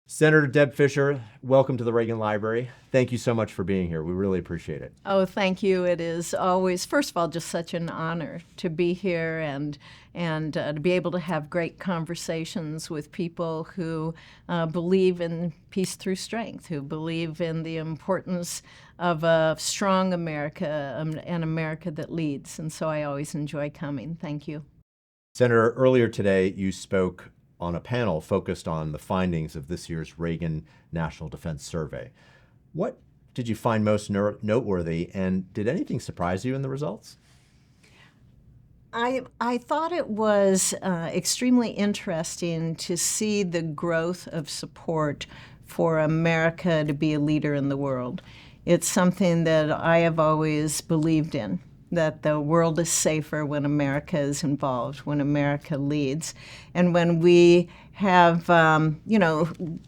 Senator Deb Fischer, welcome to the Reagan Library. Thank you so much for being here. We really appreciate it. Oh, thank you. It is always, first of all, just such an honor to be here and to be able to have great conversations with people who believe in peace through strength, who believe in the importance of a strong America, an America that leads. And so I always enjoy coming. Thank you. Senator, earlier today you spoke on a panel focused on the findings of this year's Reagan National Defense Survey. What did you find most noteworthy, and did anything surprise you in the results? I thought it was extremely interesting to see the growth of support for America to be a leader in the world. It's something that I have always believed in, that the world is safer when America is involved, when America leads. And when we have,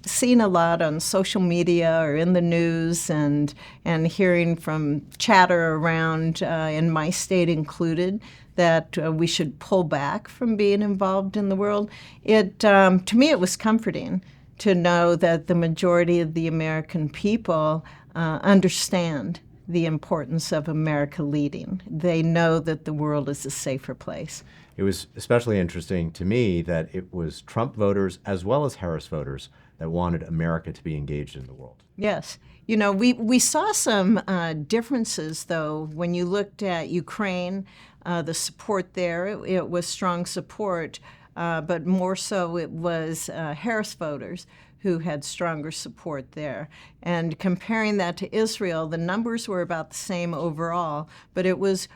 seen a lot on social media or in the news and hearing from chatter around, in my state included, that we should pull back from being involved in the world, to me it was comforting to know that the majority of the American people understand the importance of America leading. They know that the world is a safer place. It was especially interesting to me that it was Trump voters as well as Harris voters that wanted America to be engaged in the world. Yes. You know, we saw some differences, though, when you looked at Ukraine, the support there. It was strong support, but more so it was Harris voters who had stronger support there. And comparing that to Israel, the numbers were about the same overall, but it was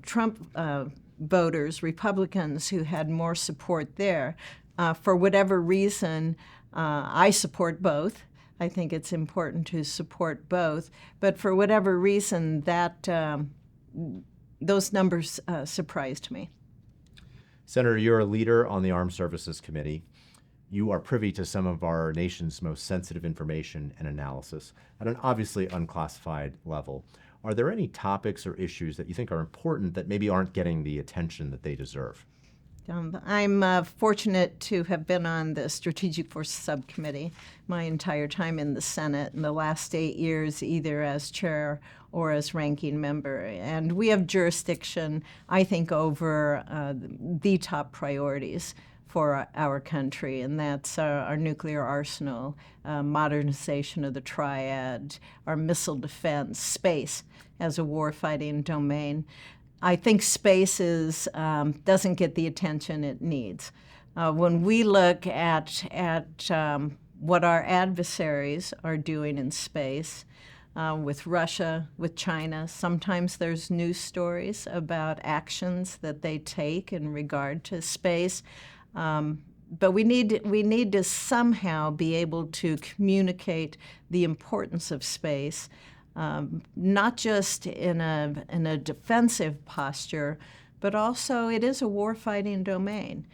Trump voters, Republicans, who had more support there. For whatever reason, I support both. I think it's important to support both. But for whatever reason, those numbers surprised me. Senator, you're a leader on the Armed Services Committee. You are privy to some of our nation's most sensitive information and analysis at an obviously unclassified level. Are there any topics or issues that you think are important that maybe aren't getting the attention that they deserve? I'm fortunate to have been on the Strategic Forces Subcommittee my entire time in the Senate, in the last 8 years, either as chair or as ranking member. And we have jurisdiction, I think, over the top priorities for our country, and that's our nuclear arsenal, modernization of the triad, our missile defense, space as a warfighting domain. I think space doesn't get the attention it needs. When we look at what our adversaries are doing in space, with Russia, with China, sometimes there's news stories about actions that they take in regard to space. But we need to somehow be able to communicate the importance of space, not just in a defensive posture, but also it is a warfighting domain.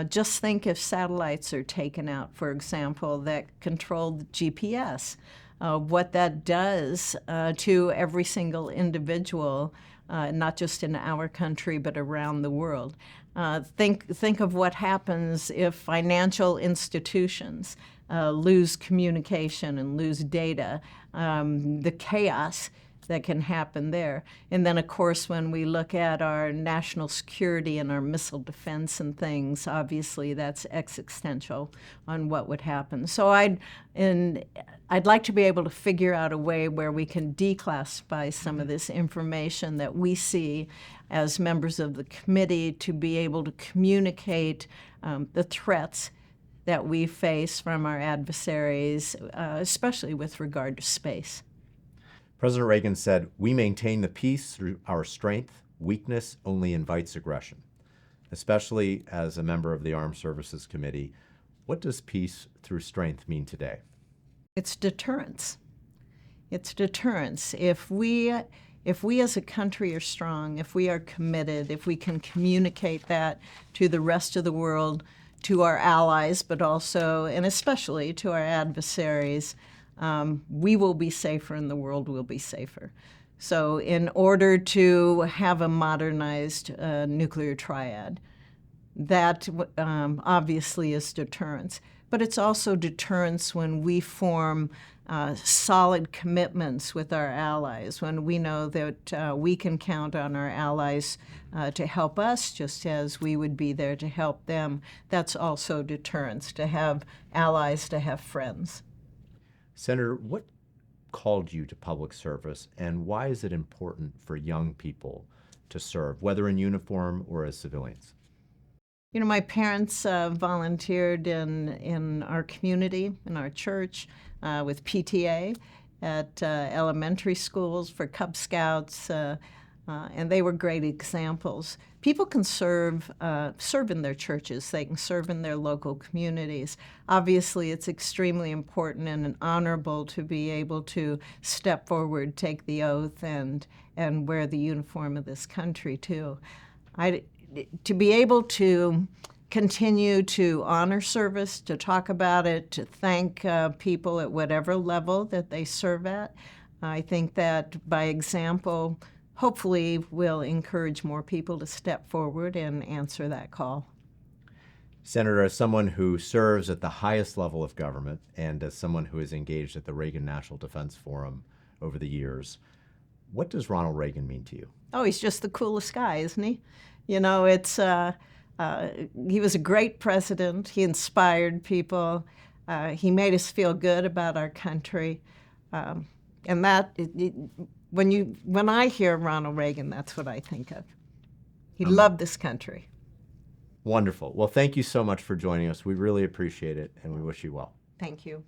Just think if satellites are taken out, for example, that control the GPS, what that does to every single individual, not just in our country, but around the world. Think of what happens if financial institutions lose communication and lose data, the chaos that can happen there. And then, of course, when we look at our national security and our missile defense and things, obviously that's existential on what would happen. So I'd like to be able to figure out a way where we can declassify some of this information that we see as members of the committee to be able to communicate the threats that we face from our adversaries, especially with regard to space. President Reagan said, "We maintain the peace through our strength. Weakness only invites aggression." Especially as a member of the Armed Services Committee, what does peace through strength mean today? It's deterrence. It's deterrence. If we as a country are strong, if we are committed, if we can communicate that to the rest of the world, to our allies, but also and especially to our adversaries, we will be safer and the world will be safer. So in order to have a modernized nuclear triad, that obviously is deterrence. but it's also deterrence when we form solid commitments with our allies, when we know that we can count on our allies to help us just as we would be there to help them. That's also deterrence, to have allies, to have friends. Senator, what called you to public service, and why is it important for young people to serve, whether in uniform or as civilians? You know, my parents volunteered in our community, in our church, with PTA at elementary schools for Cub Scouts, and they were great examples. People can serve in their churches. They can serve in their local communities. Obviously, it's extremely important and honorable to be able to step forward, take the oath, and wear the uniform of this country, too. To be able to continue to honor service, to talk about it, to thank people at whatever level that they serve at, I think that by example, hopefully will encourage more people to step forward and answer that call. Senator, as someone who serves at the highest level of government and as someone who is engaged at the Reagan National Defense Forum over the years, what does Ronald Reagan mean to you? Oh, he's just the coolest guy, isn't he? You know, he was a great president. He inspired people. He made us feel good about our country. And that, when I hear Ronald Reagan, that's what I think of. He loved this country. Wonderful. Well, thank you so much for joining us. We really appreciate it, and we wish you well. Thank you.